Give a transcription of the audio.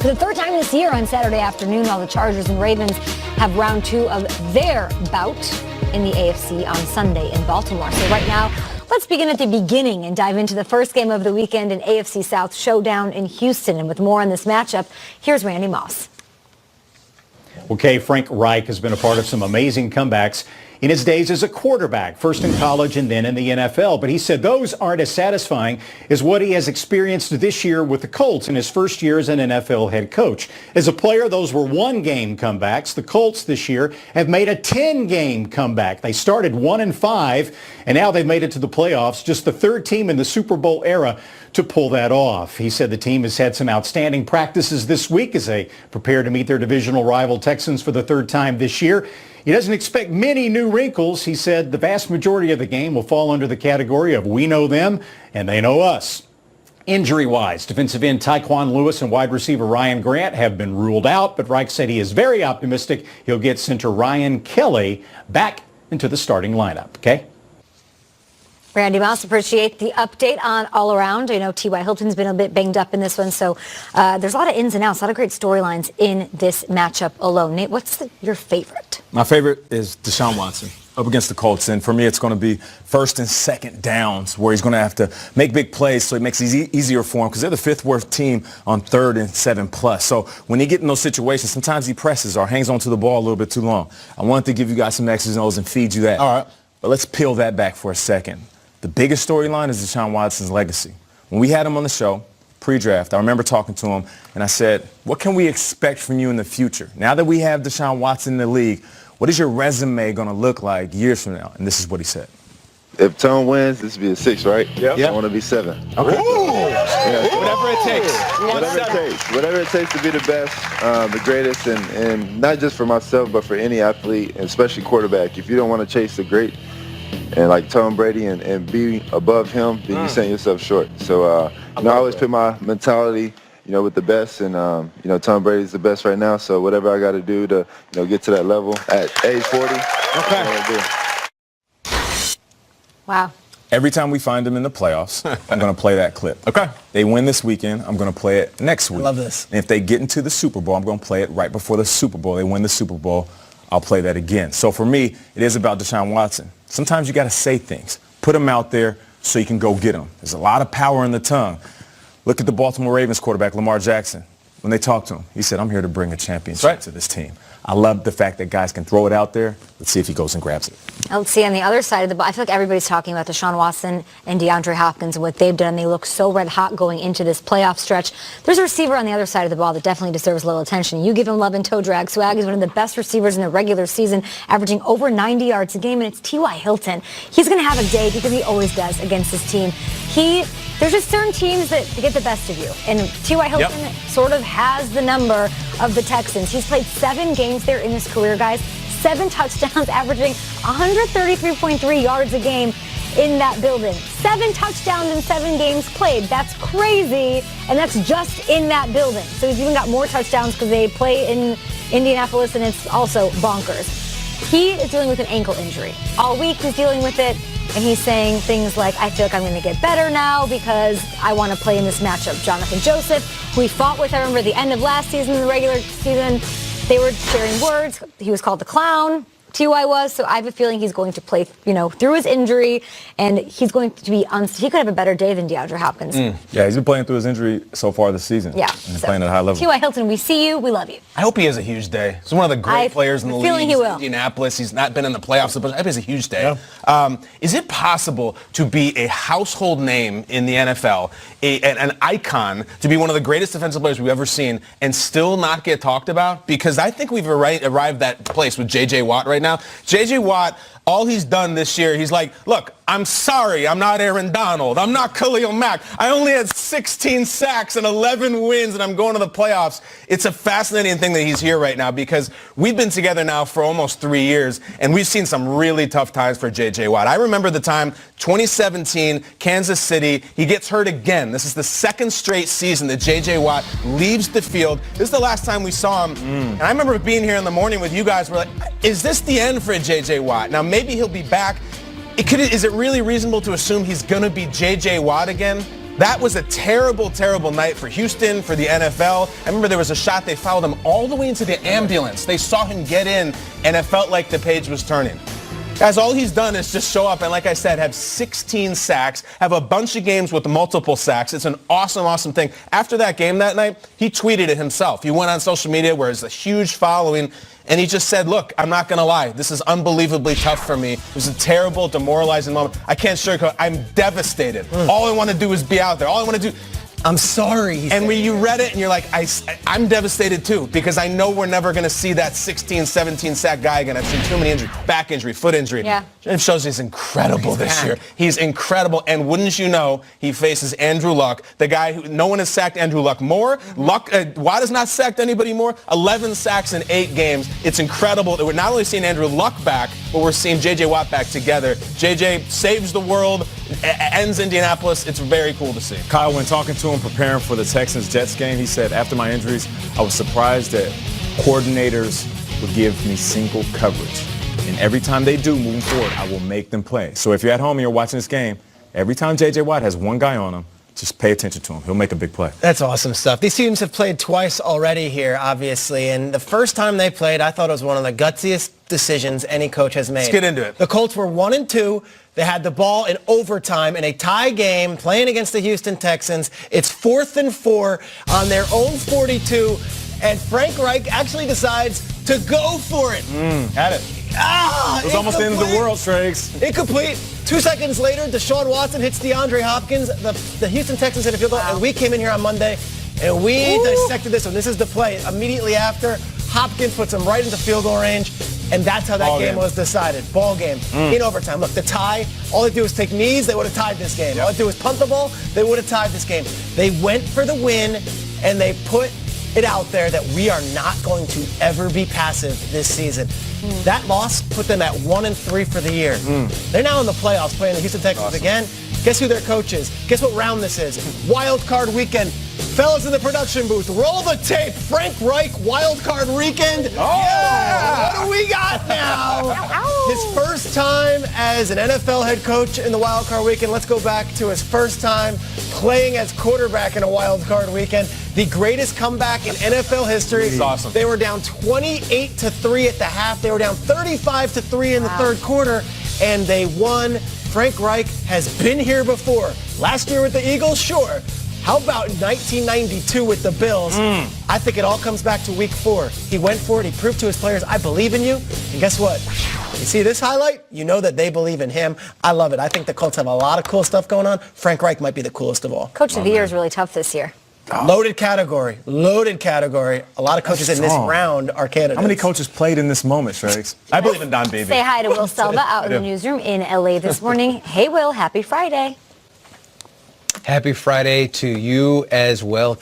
for the third time this year on Saturday afternoon, while the Chargers and Ravens have round 2 of their bout in the AFC on Sunday in Baltimore. So right now, let's begin at the beginning and dive into the first game of the weekend in AFC South showdown in Houston. And with more on this matchup, here's Randy Moss. Okay, Frank Reich has been a part of some amazing comebacks in his days as a quarterback, first in college and then in the NFL. But he said those aren't as satisfying as what he has experienced this year with the Colts in his first year as an NFL head coach. As a player, those were 1-game comebacks. The Colts this year have made a 10-game comeback. They started 1-5, and now they've made it to the playoffs, just the third team in the Super Bowl era to pull that off. He said the team has had some outstanding practices this week as they prepare to meet their divisional rival Texans for the third time this year. He doesn't expect many new wrinkles. He said the vast majority of the game will fall under the category of we know them and they know us. Injury-wise, defensive end Tyquan Lewis and wide receiver Ryan Grant have been ruled out, but Reich said he is very optimistic he'll get center Ryan Kelly back into the starting lineup. Okay? Randy Moss, appreciate the update on all around. I know T.Y. Hilton's been a bit banged up in this one, so there's a lot of ins and outs, a lot of great storylines in this matchup alone. Nate, what's your favorite? My favorite is Deshaun Watson up against the Colts, and for me it's going to be first and second downs where he's going to have to make big plays, so it makes it easier for him because they're the 5th worst team on 3rd and 7+. So when he gets in those situations, sometimes he presses or hangs onto the ball a little bit too long. I wanted to give you guys some X's and O's and feed you that. All right. But let's peel that back for a second. The biggest storyline is Deshaun Watson's legacy. When we had him on the show, pre-draft, I remember talking to him, and I said, what can we expect from you in the future? Now that we have Deshaun Watson in the league, what is your resume going to look like years from now? And this is what he said. If Tone wins, this will be a 6, right? Yep. I want to be 7. Okay. Yeah. Whatever it takes. Whatever it takes to be the best, the greatest, and not just for myself, but for any athlete, and especially quarterback. If you don't want to chase the great, and like Tom Brady and be above him, then you're selling yourself short. So, I always put my mentality, with the best, and, Tom Brady's the best right now. So whatever I got to do to, get to that level at age 40, Wow. Every time we find him in the playoffs, I'm going to play that clip. Okay. They win this weekend, I'm going to play it next week. I love this. And if they get into the Super Bowl, I'm going to play it right before the Super Bowl. They win the Super Bowl, I'll play that again. So for me, it is about Deshaun Watson. Sometimes you got to say things. Put them out there so you can go get them. There's a lot of power in the tongue. Look at the Baltimore Ravens quarterback, Lamar Jackson. When they talked to him, he said, I'm here to bring a championship to this team. I love the fact that guys can throw it out there. Let's see if he goes and grabs it. Let's see, on the other side of the ball, I feel like everybody's talking about Deshaun Watson and DeAndre Hopkins and what they've done. They look so red hot going into this playoff stretch. There's a receiver on the other side of the ball that definitely deserves a little attention. You give him love and toe drag. Swag is one of the best receivers in the regular season, averaging over 90 yards a game, and it's T.Y. Hilton. He's going to have a day because he always does against his team. There's just certain teams that get the best of you, and T.Y. Hilton sort of has the number of the Texans. He's played 7 games there in his career, guys. 7 touchdowns, averaging 133.3 yards a game in that building. 7 touchdowns in 7 games played. That's crazy, and that's just in that building. So he's even got more touchdowns because they play in Indianapolis, and it's also bonkers. He is dealing with an ankle injury. All week he's dealing with it, and he's saying things like, I feel like I'm going to get better now because I want to play in this matchup. Jonathan Joseph, who he fought with, I remember the end of last season, the regular season, they were sharing words. He was called the clown. T.Y. was, so I have a feeling he's going to play, through his injury, and he's going to be he could have a better day than DeAndre Hopkins. Yeah, he's been playing through his injury so far this season. Yeah. And playing at a high level. T.Y. Hilton, we see you, we love you. I hope he has a huge day. He's one of the great players in the league. Feeling he will. Indianapolis, he's not been in the playoffs, but I hope he has a huge day. Yeah. Is it possible to be a household name in the NFL, an icon, to be one of the greatest defensive players we've ever seen, and still not get talked about? Because I think we've arrived that place with J.J. Watt right now. J.J. Watt, all he's done this year, he's like, look, I'm sorry, I'm not Aaron Donald. I'm not Khalil Mack. I only had 16 sacks and 11 wins, and I'm going to the playoffs. It's a fascinating thing that he's here right now because we've been together now for almost 3 years, and we've seen some really tough times for J.J. Watt. I remember the time, 2017, Kansas City, he gets hurt again. This is the 2nd straight season that J.J. Watt leaves the field. This is the last time we saw him. And I remember being here in the morning with you guys. We're like, is this the end for J.J. Watt? Now, maybe he'll be back. Is it really reasonable to assume he's going to be J.J. Watt again? That was a terrible, terrible night for Houston, for the NFL. I remember there was a shot, they followed him all the way into the ambulance. They saw him get in, and it felt like the page was turning. Guys, all he's done is just show up and, like I said, have 16 sacks, have a bunch of games with multiple sacks. It's an awesome, awesome thing. After that game that night, he tweeted it himself. He went on social media where there's a huge following, and he just said, look, I'm not going to lie. This is unbelievably tough for me. It was a terrible, demoralizing moment. I can't sugarcoat. I'm devastated. All I want to do is be out there. All I want to do... I'm sorry. And when you read it and you're like, I'm devastated too, because I know we're never going to see that 16, 17 sack guy again. I've seen too many injuries, back injury, foot injury. Yeah. It shows he's incredible this year. He's incredible. And wouldn't you know, he faces Andrew Luck, the guy who, no one has sacked Andrew Luck more. Watt has not sacked anybody more. 11 sacks in 8 games. It's incredible that we're not only seeing Andrew Luck back, but we're seeing J.J. Watt back together. J.J. saves the world, ends Indianapolis. It's very cool to see. Kyle, when talking to him preparing for the Texans-Jets game, he said, after my injuries, I was surprised that coordinators would give me single coverage. And every time they do moving forward, I will make them play. So if you're at home and you're watching this game, every time J.J. Watt has one guy on him, just pay attention to him. He'll make a big play. That's awesome stuff. These teams have played twice already here, obviously, and the first time they played, I thought it was one of the gutsiest decisions any coach has made. Let's get into it. The Colts were 1-2. They had the ball in overtime in a tie game playing against the Houston Texans. It's 4th and 4 on their own 42, and Frank Reich actually decides to go for it. Had it. It was almost the end of the world, Trags. Incomplete. 2 seconds later, Deshaun Watson hits DeAndre Hopkins. The Houston Texans hit a field goal, and we came in here on Monday, and we dissected this one. This is the play. Immediately after, Hopkins puts him right into field goal range, and that's how that game was decided. Ball game in overtime. Look, the tie, all they do is take knees, they would have tied this game. All they do is punt the ball, they would have tied this game. They went for the win, and they put it out there that we are not going to ever be passive this season. That loss put them at 1-3 for the year. They're now in the playoffs playing the Houston Texans again. Guess who their coach is? Guess what round this is? Wild Card Weekend. Fellas in the production booth, roll the tape. Frank Reich, Wild Card Weekend. Yeah! What do we got now? His first time as an NFL head coach in the Wild Card Weekend. Let's go back to his first time playing as quarterback in a Wild Card Weekend. The greatest comeback in NFL history. It's awesome. They were down 28-3 at the half. They were down 35-3 in the third quarter, and they won. Frank Reich has been here before. Last year with the Eagles, sure. How about 1992 with the Bills? I think it all comes back to week 4. He went for it. He proved to his players, I believe in you. And guess what? You see this highlight? You know that they believe in him. I love it. I think the Colts have a lot of cool stuff going on. Frank Reich might be the coolest of all. Coach of the Year is really tough this year. Loaded category. Loaded category. A lot of coaches in this round are candidates. How many coaches played in this moment, Trags? I believe in Don Beebe. Say hi to Will Selva out in the newsroom in LA this morning. Hey, Will, happy Friday. Happy Friday to you as well.